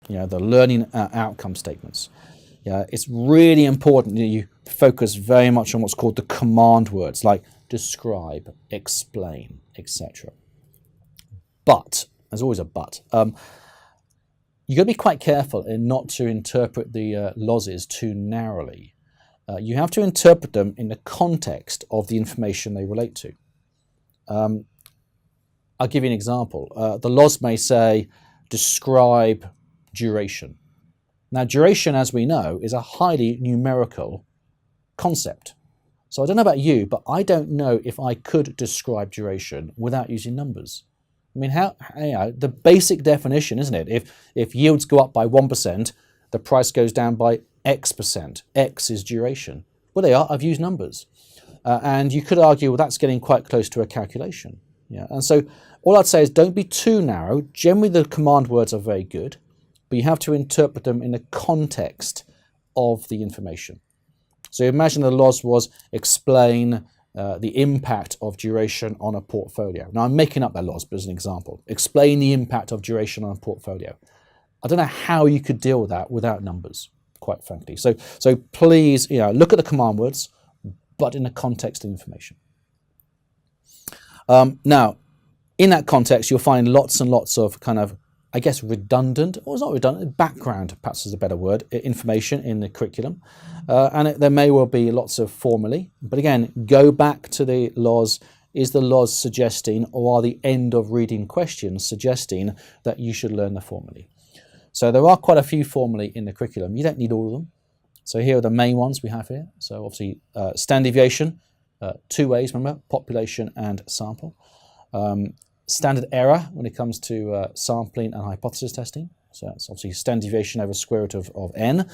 the learning outcome statements. It's really important that you focus very much on what's called the command words, like describe, explain, etc. But, there's always a but, you've got to be quite careful in not to interpret the LOSs too narrowly. You have to interpret them in the context of the information they relate to. I'll give you an example. The LOS may say, describe duration. Now, duration, as we know, is a highly numerical concept. So I don't know about you, but I don't know if I could describe duration without using numbers. I mean, the basic definition, isn't it? If yields go up by 1%, the price goes down by X%. X is duration. Well, they are. I've used numbers. And you could argue, well, that's getting quite close to a calculation. And so all I'd say is don't be too narrow. Generally, the command words are very good, but you have to interpret them in the context of the information. So imagine the LOS was explain the impact of duration on a portfolio. Now, I'm making up that LOS, but as an example. Explain the impact of duration on a portfolio. I don't know how you could deal with that without numbers, quite frankly. So please, look at the command words, but in the context of information. Now, in that context, you'll find lots and lots of kind of, I guess, redundant, or it's not redundant, background, perhaps is a better word, information in the curriculum. And there may well be lots of formulae. But again, go back to the LOS. Is the LOS suggesting, or are the end of reading questions suggesting that you should learn the formulae? So there are quite a few formulae in the curriculum. You don't need all of them. So here are the main ones we have here. So obviously, standard deviation, two ways, remember, population and sample. Standard error when it comes to sampling and hypothesis testing. So that's obviously standard deviation over square root of n.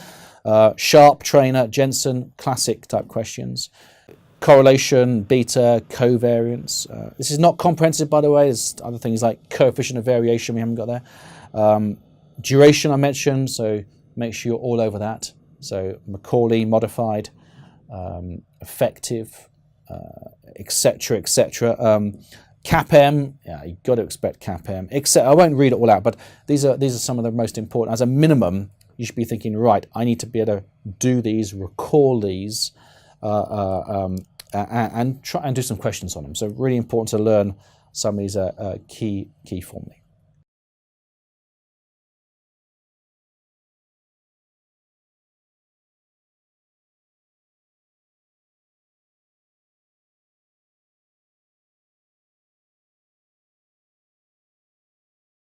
Sharp, Trainer, Jensen, classic type questions. Correlation, beta, covariance. This is not comprehensive, by the way. There's other things like coefficient of variation we haven't got there. Duration I mentioned, so make sure you're all over that. So Macaulay modified, effective, etc., etc. CAPM, you've got to expect CAPM. Except I won't read it all out, but these are some of the most important. As a minimum, you should be thinking, right, I need to be able to do these, recall these, and try and do some questions on them. So really important to learn some of these key formulae.